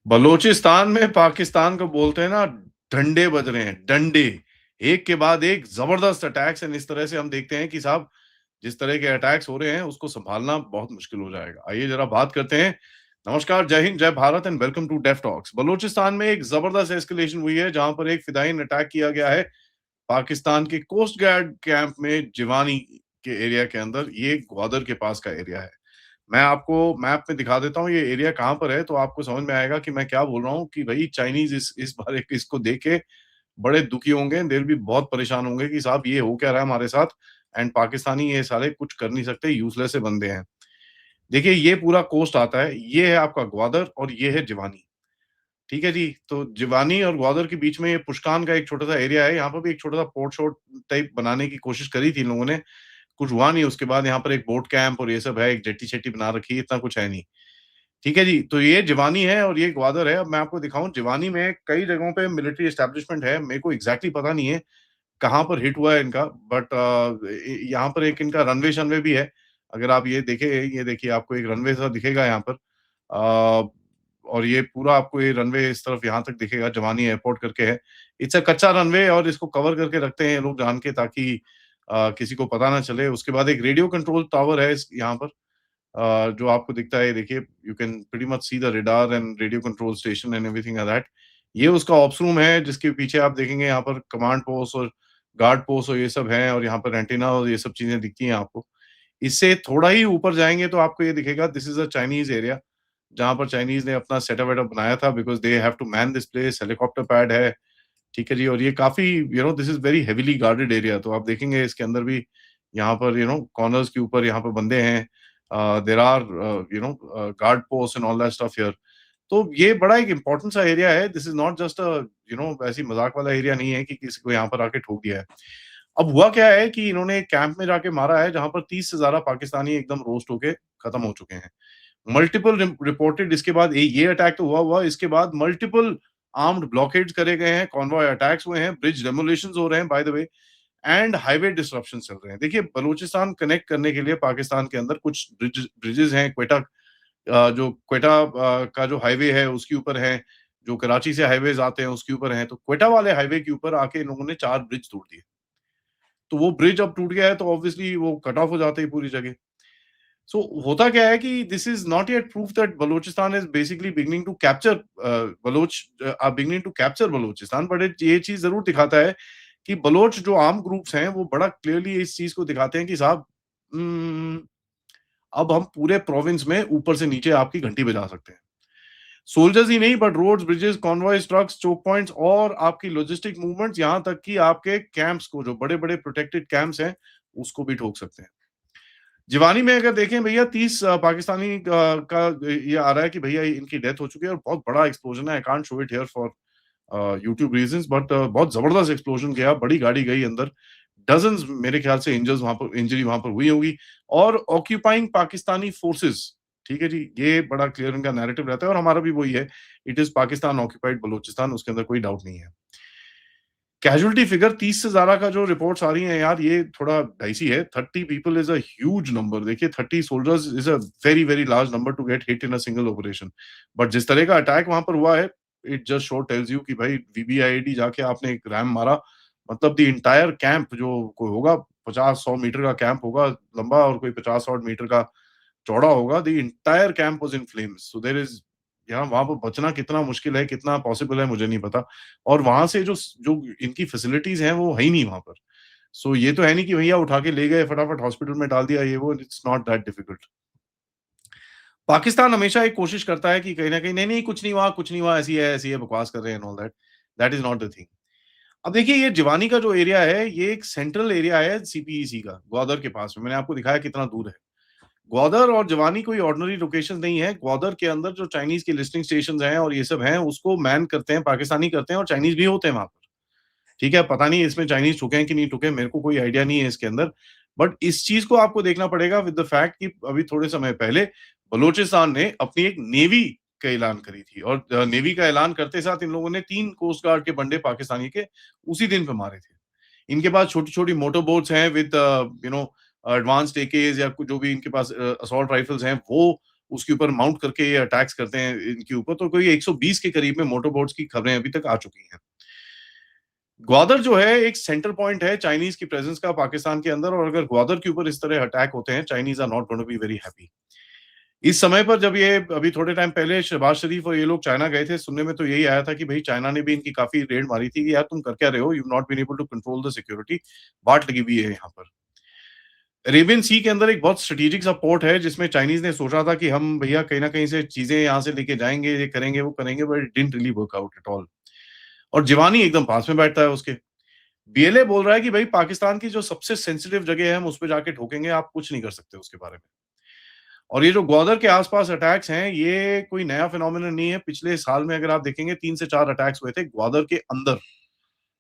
बलूचिस्तान में पाकिस्तान को बोलते हैं ना, डंडे बज रहे हैं, डंडे। एक के बाद एक ज़बरदस्त अटैक्स एंड इस तरह से हम देखते हैं कि साहब जिस तरह के अटैक्स हो रहे हैं उसको सँभालना बहुत मुश्किल हो जाएगा। आइए ज़रा बात करते हैं। नमस्कार, जय हिंद, जय Bharat and welcome to Def Talks. Balochistan में एक ज़बरदस्त एस्केलेशन हुई है जहाँ पर एक फ़िदायिन अटैक किया गया है पाकिस्तान के कोस्ट गार्ड कैंप में जिवानी के एरिया के अंदर। ये ग्वादर के पास का एरिया है। मैं आपको मैप में दिखा देता हूँ ये एरिया कहाँ पर है, तो आपको समझ में आएगा कि मैं क्या बोल रहा हूँ कि भई चाइनीज़ इस बार एक इसको देख के बड़े दुखी होंगे, दे विल बी बहुत परेशान होंगे कि साहब ये हो क्या रहा है हमारे साथ एंड पाकिस्तानी ये साले कुछ कर नहीं सकते, यूज़लेस से बंदे हैं। देखिए ये पूरा कोस्ट आता है, ये है आपका ग्वादर और ये है जिवानी, ठीक है जी? तो जिवानी और ग्वादर के बीच में ये पुष्कान का एक छोटा-सा एरिया है, यहाँ पर भी एक छोटा-सा पोर्ट शोर्ट टाइप बनाने की कोशिश करी थी इन लोगों ने, कुछ हुआ नहीं। उसके बाद यहाँ पर एक बोट कैंप और ये सब है, एक जेट्टी-शेट्टी बना रखी है, इतना कुछ है नहीं। ठीक है जी, तो ये जिवानी है और ये ग्वादर है। अब मैं आपको दिखाऊँ, जिवानी में कई जगहों पे मिलिट्री एस्टेब्लिशमेंट है, मेरे को एग्ज़ैक्टली पता नहीं है, कहाँ पर हिट हुआ है इनका, बट यहाँ पर एक इनका रनवे-शनवे भी है। अगर आप ये देखिए आपको एक रनवे सा दिखेगा यहाँ पर। और ये पूरा आपको ये रनवे इस तरफ यहाँ तक दिखेगा, जवानी एयरपोर्ट करके है। इट्स अ कच्चा रनवे और इसको कवर करके रखते हैं ये लोग जान के, ताकि किसी को पता ना चले। उसके बाद एक रेडियो कंट्रोल टावर है इस यहाँ पर, जो आपको दिखता है, ये देखिए, you can pretty much see the radar and radio control station and everything like that. ये उसका ऑप्स रूम है जिसके पीछे आप देखेंगे यहाँ पर कमांड पोस्ट और गार्ड पोस्ट और ये सब है, और यहाँ पर एंटीना और ये सब चीजें दिखती हैं आपको। इससे थोड़ा ही ऊपर जाएंगे तो आपको ये दिखेगा, this is a Chinese area, जहाँ पर चाइनीज ने अपना सेटअप वेटअप बनाया था, because they have to man this place. Helicopter pad है, ठीक है जी, और ये काफी this is very heavily guarded area. तो आप देखेंगे इसके अंदर भी यहाँ पर कॉर्नर्स के ऊपर यहाँ पर बंदे हैं। There are guard post and all that stuff here. तो ये बड़ा एक इम्पोर्टेंट सा एरिया है। This is not just a ऐसी मजाक वाला एरिया नहीं है कि किसी को यहाँ पर आके ठोक दिया है। अब हुआ क्या है कि इन्होंने कैंप में जाके मारा है जहां पर 30 से ज्यादा पाकिस्तानी एकदम रोस्ट होके खत्म हो चुके हैं। मल्टीपल रिपोर्टेड, इसके बाद ये अटैक तो हुआ इसके बाद मल्टीपल आर्म्ड ब्लॉकेड्स करे गए हैं, कॉन्वॉय अटैक्स हुए हैं, ब्रिज डेमोलिशंस हो रहे हैं by the way, and highway disruption चल रहे हैं। देखिए बलूचिस्तान कनेक्ट करने के लिए पाकिस्तान के अंदर कुछ ब्रिजेस हैं। क्वेटा, जो क्वेटा का जो हाईवे है उसके ऊपर है, जो कराची से हाईवेज आते हैं उसके ऊपर है। तो क्वेटा वाले हाईवे के ऊपर आके इन लोगों ने 4 ब्रिज तोड़ दिए। तो वो ब्रिज अब टूट गया है तो ऑब्वियसली वो कट ऑफ हो जाते हैं पूरी जगह। सो होता क्या है कि this is not yet proof that Balochistan is basically beginning to capture Baloch or beginning to capture Balochistan, but ये चीज जरूर दिखाता है कि बलोच जो आर्म ग्रुप्स हैं वो बड़ा क्लियरली इस चीज को दिखाते हैं कि साहब, हम्म, अब हम पूरे प्रोविंस में ऊपर से नीचे आपकी घंटी बजा सकते हैं। सोल्जर्स ही नहीं, but roads, bridges, convoys, trucks, choke points और आपकी लॉजिस्टिक मूवमेंट्स, यहाँ तक कि आपके कैंप्स को, जो बड़े बड़े प्रोटेक्टेड कैंप्स हैं, उसको भी ठोक सकते हैं। जिवानी में अगर देखें भैया, 30 पाकिस्तानी का ये आ रहा है कि भैया इनकी डेथ हो चुकी है, और बहुत बड़ा एक्सप्लोजन है। I can't show it here for YouTube reasons, but बहुत जबरदस्त एक्सप्लोजन गया, बड़ी गाड़ी गई अंदर। डजन्स मेरे ख्याल से इंजरी वहां पर हुई होगी। और ऑक्यूपाइंग पाकिस्तानी फोर्सेस, ठीक है जी, ये बड़ा क्लियर इनका नैरेटिव रहता है और हमारा भी वही है। It is Pakistan occupied Balochistan, उसके अंदर कोई डाउट नहीं है। कैजुअल्टी फिगर 30 से ज्यादा का जो रिपोर्ट्स आ रही हैं यार, ये थोड़ा डाइसी है। 30 people is a huge number. देखिए 30 soldiers is a very very large number to get hit in a single operation. But जिस तरह का अटैक वहां पर हुआ है, it just show tells you कि भाई वीबीआईडी जाके आपने एक रैम मारा, मतलब द इंटायर कैंप जो कोई होगा, 50-100 मीटर का कैंप होगा लंबा और कोई 50-100 मीटर का चौड़ा होगा, the entire camp was in flames. So there is, यहाँ वहां पर बचना कितना मुश्किल है, कितना पॉसिबल है, मुझे नहीं पता। और वहां से जो जो इनकी फैसिलिटीज हैं वो है ही नहीं वहां पर। सो ये तो है नहीं कि भैया उठा के ले गए फटाफट हॉस्पिटल में डाल दिया, ये वो, it's not that difficult. Pakistan हमेशा एक कोशिश करता है कि कहीं ना कहीं, नहीं नहीं कुछ नहीं हुआ, कुछ नहीं हुआ, ऐसी है, बकवास कर रहे हैं, all that. That is not the thing. अब देखिए ये जिवानी का जो एरिया है, ये एक सेंट्रल एरिया है सीपीईसी का, ग्वादर के पास में। मैंने आपको दिखाया कितना दूर है। ग्वादर और जवानी कोई ऑर्डिनरी लोकेशन नहीं है। ग्वादर के अंदर जो चाइनीज के लिस्टिंग स्टेशन हैं और ये सब हैं, उसको मैन करते हैं पाकिस्तानी, करते हैं, और चाइनीज भी होते हैं वहां पर। ठीक है, पता नहीं इसमें चाइनीज ठुके हैं कि नहीं ठुके, मेरे को कोई आइडिया नहीं है इसके अंदर। बट इस चीज को आपको देखना पड़ेगा विद द फैक्ट कि अभी थोड़े समय पहले बलूचिस्तान ने अपनी एक नेवी का ऐलान करी थी, और नेवी का ऐलान करते साथ इन लोगों ने 3 कोस्ट गार्ड के बंडे पाकिस्तानी के उसी दिन पे मारे थे। इनके पास छोटी-छोटी मोटर बोट्स हैं विद एडवांस्ड एकेस या कुछ जो भी इनके पास असॉल्ट राइफल्स हैं, वो उसके ऊपर माउंट करके ये अटैक्स करते हैं इनके ऊपर, तो कोई 120 के करीब में मोटर बोट्स की खबरें अभी तक आ चुकी हैं। ग्वादर जो है एक सेंटर पॉइंट है चाइनीज़ की प्रेज़ेंस का पाकिस्तान के अंदर, और अगर ग्वादर के ऊपर इस तरह अटैक होते हैं, Chinese are not going to be very happy. इस समय पर जब ये अभी थोड़े टाइम पहले शहबाज शरीफ और ये लोग चाइना गए थे, सुनने में तो यही आया था कि भई चाइना ने भी इनकी काफ़ी रेड मारी थी कि यार तुम कर क्या रहे हो? You have not been able to control the security, बाट लगी हुई है यहाँ पर। अरेबियन सी के अंदर एक बहुत स्ट्रेटेजिक सा पोर्ट है जिसमें चाइनीज़ ने सोचा था कि हम भैया कहीं न कहीं से चीज़ें यहाँ से लेके जाएँगे, ये करेंगे, वो करेंगे, but it didn't really work out at all. और जिवानी एकदम पास में बैठता है उसके। बीएलए बोल रहा है कि भई पाकिस्तान की जो सबसे सेंसिटिव जगह है, हम उस पे जाके ठोकेंगे, आप कुछ नहीं कर सकते उसके बारे में। और ये जो ग्वादर के आस-पास अटैक्स हैं, ये कोई नया फिनोमिनन नहीं है। पिछले साल में अगर आप देखेंगे 3 से 4 अटैक्स हुए थे ग्वादर के अंदर।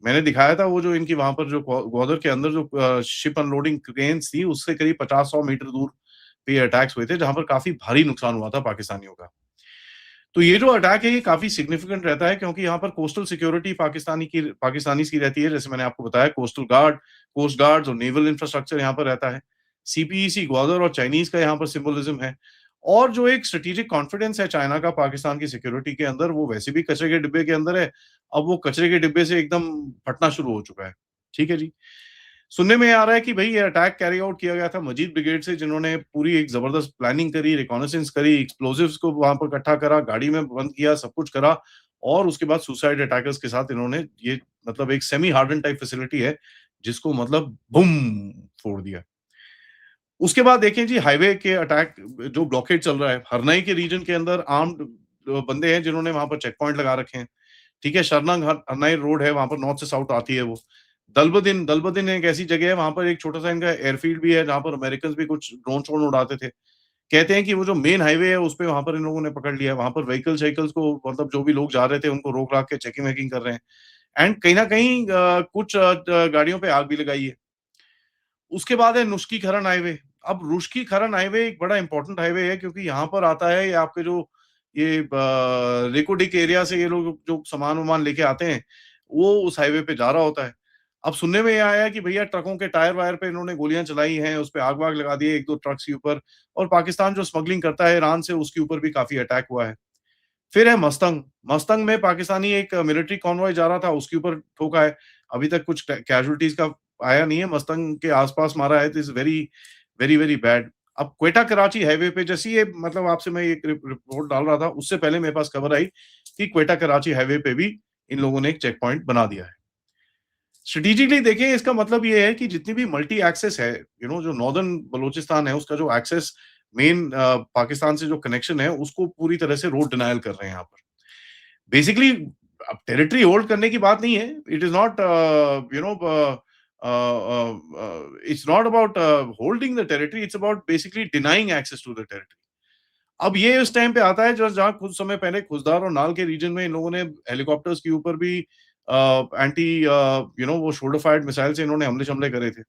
मैंने दिखाया था वो जो इनकी वहाँ पर जो ग्वादर के अंदर जो शिप अनलोडिंग क्रेन्स थी, उससे करीब 50-100 मीटर दूर पे ये अटैक्स हुए थे, जहाँ पर काफ़ी भारी नुकसान हुआ था पाकिस्तानियों का। तो ये जो अटैक है, ये काफ़ी सिग्निफिकेंट रहता है क्योंकि यहाँ पर कोस्टल सिक्योरिटी पाकिस्तानीज़ की रहती है। जैसे मैंने आपको बताया, कोस्टल गार्ड, कोस्ट गार्ड्स और नेवल इंफ्रास्ट्रक्चर यहाँ पर रहता है। सीपीईसी ग्वादर और चाइनीज़ का यहाँ पर सिम्बोलिज़्म है। और जो एक स्ट्रेटेजिक कॉन्फिडेंस है चाइना का पाकिस्तान की सिक्योरिटी के अंदर, वो वैसे भी कचरे के डिब्बे के अंदर है। अब वो कचरे के डिब्बे से एकदम फटना शुरू हो चुका है। ठीक है जी। सुनने में आ रहा है कि भई ये अटैक कैरी आउट किया गया था मजीद ब्रिगेड से, जिन्होंने पूरी एक ज़बरदस्त प्लानिंग करी, रिकॉनाइसेंस करी, एक्सप्लोजिव्स को वहाँ पर इकट्ठा करा, गाड़ी में बंद किया, सब कुछ करा, और उसके बाद सुसाइड अटैकर्स के साथ इन्होंने ये मतलब एक सेमी हार्डन्ड टाइप फैसिलिटी है, जिसको मतलब बूम! फोड़ दिया। उसके बाद देखें जी, हाईवे के अटैक, जो ब्लॉकेड चल रहा है, हरनाई के रीजन के अंदर आर्म्ड बंदे हैं जिन्होंने वहाँ पर चेक पॉइंट लगा रखे हैं। ठीक है, शरनंग हरनाई रोड है, वहाँ पर नॉर्थ से साउथ आती है वो। दलबदिन एक ऐसी जगह है, वहाँ पर एक छोटा-सा इनका एयरफील्ड भी है, जहाँ पर अमेरिकन्स भी कुछ ड्रोन-श्रोन उड़ाते थे। कहते हैं कि वो जो मेन हाईवे है, उसपे वहाँ पर इन लोगों ने पकड़ लिया है। वहाँ पर व्हीकल्स को मतलब जो भी लोग जा रहे थे, उनको रोक-राक के चेकिंग-वेकिंग कर रहे हैं। एंड कहीं न कहीं कुछ गाड़ियों पे आग भी लगाई है। उसके बाद है नुस्की खरन हाईवे। अब रुश्की खरन हाईवे एक बड़ा इम्पोर्टेंट हाईवे है क्योंकि यहाँ पर आता है ये आपके जो ये रेकोडिक एरिया से ये लोग जो सामान-वामान लेके आते हैं, वो उस हाईवे पे जा रहा होता है। अब सुनने में ये आया है कि भैया ट्रकों के टायर-वायर पे इन्होंने गोलियाँ चलाई हैं, उसपे आग-वाग लगा दी है 1-2 ट्रक्स के ऊपर, और पाकिस्तान जो स्मगलिंग करता है ईरान से, उसके ऊपर भी काफ़ी अटैक हुआ है। फिर है मस्तंग। मस्तंग में पाकिस्तानी एक मिलिट्री कॉन्वॉय जा रहा था, उसके ऊपर ठोका है। अभी तक कुछ कैजुअल्टीज़ का आया नहीं है। मस्तंग के आस-पास मारा है, this is very, very, very bad. अब क्वेटा कराची हाईवे पे जैसे ही ये मतलब आपसे मैं एक रिपोर्ट डाल रहा था, उससे पहले मेरे पास खबर आई कि क्वेटा कराची हाईवे पे भी इन लोगों ने एक चेक पॉइंट बना दिया है। स्ट्रेटेजिकली देखें, इसका मतलब ये है कि जितनी भी मल्टी एक्सेस है, जो नॉर्दर्न बलूचिस्तान है, उसका जो एक्सेस मेन पाकिस्तान से जो कनेक्शन है, उसको पूरी तरह से रोड डिनायल कर रहे हैं यहाँ पर। बेसिकली अब टेरिटरी होल्ड करने की बात नहीं है। It is not it's not about holding the territory, it's about basically denying access to the territory. अब ये उस टाइम पे आता है जब जहाँ कुछ समय पहले खुजदार और नाल के रीजन में इन लोगों ने हेलीकॉप्टर्स के ऊपर भी एंटी वो शोल्डर फायर्ड मिसाइल से इन्होंने हमले-शमले करे थे।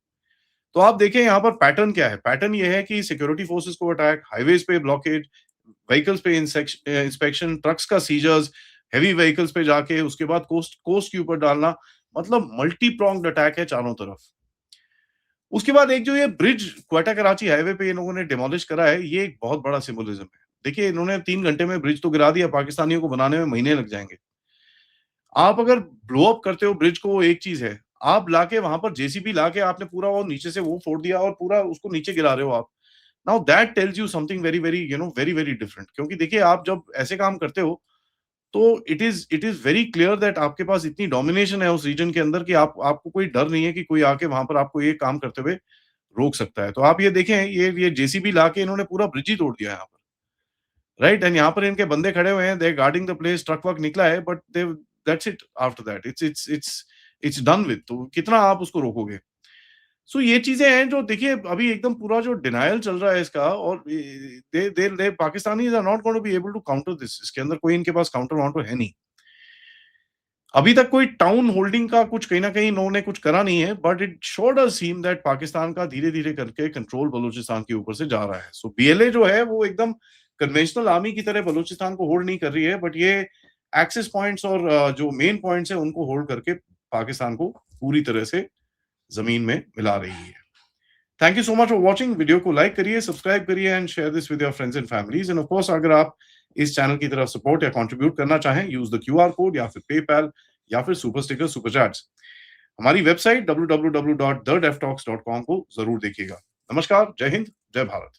तो आप देखें यहाँ पर पैटर्न क्या है? पैटर्न ये है कि सिक्योरिटी फोर्सेस को अटैक, हाइवेज पे ब्लॉकेड, व्हीकल्स पे इंस्पेक्शन, ट्रक्स का सीजर्स, हेवी व्हीकल्स पे जाके उसके बाद कोस्ट कोस्ट के ऊपर डालना, मतलब मल्टी प्रोंग्ड अटैक है चारों तरफ। उसके बाद एक जो ये ब्रिज क्वेटा कराची हाईवे पे इन लोगों ने डिमोलिश करा है, ये एक बहुत बड़ा सिंबोलिज्म है। देखिए, इन्होंने 3 घंटे में ब्रिज तो गिरा दिया, पाकिस्तानियों को बनाने में महीने लग जाएँगे। आप अगर ब्लो अप करते हो ब्रिज को, वो एक चीज़ है। आप लाके वहाँ पर जेसीबी लाके आपने पूरा वो नीचे से वो फोड़ दिया और पूरा उसको नीचे गिरा रहे हो आप। Now that tells you something very, very very, very different, क्योंकि देखिए, आप जब ऐसे काम करते हो, तो it is very clear that आपके पास इतनी डोमिनेशन है उस रीजन के अंदर कि आपको कोई डर नहीं है कि कोई आके वहाँ पर आपको ये काम करते हुए रोक सकता है। तो आप ये देखें, ये जेसीबी लाके इन्होंने पूरा ब्रिज ही तोड़ दिया है यहाँ पर, राइट? एंड यहाँ पर इनके बंदे खड़े हुए हैं, they are guarding the place, ट्रक-वक निकला है, but they that's it, after that it's done with, तो कितना आप उसको रोकोगे? सो ये चीज़ें हैं जो देखिए, अभी एकदम पूरा जो डिनायल चल रहा है इसका, और they Pakistanis are not going to be able to counter this. इसके अंदर कोई इनके पास काउंटर-वाउंटर है नहीं। अभी तक कोई टाउन होल्डिंग का कुछ कहीं न कहीं इन्होंने कुछ करा नहीं है, but it show does seem that Pakistan का धीरे-धीरे करके कंट्रोल बलूचिस्तान के ऊपर से जा रहा है। सो बीएलए जो है, वो एकदम कन्वेंशनल आर्मी की तरह बलूचिस्तान को होल्ड नहीं कर रही है, बट ये एक्सेस पॉइंट्स और जो मेन पॉइंट्स हैं, उनको होल्ड करके पाकिस्तान को पूरी तरह से ज़मीन में मिला रही है। Thank you so much for watching. Video को लाइक करिए, सब्सक्राइब करिए and share this with your friends and families. End of course अगर आप इस चैनल की तरफ सपोर्ट या कंट्रीब्यूट करना चाहें, यूज द क्यूआर कोड या फिर पेपैल या फिर सुपर स्टिकर, सुपर चैट्स। हमारी वेबसाइट www.thedeftalks.com को जरूर देखिएगा। नमस्कार, जय हिंद, जय भारत।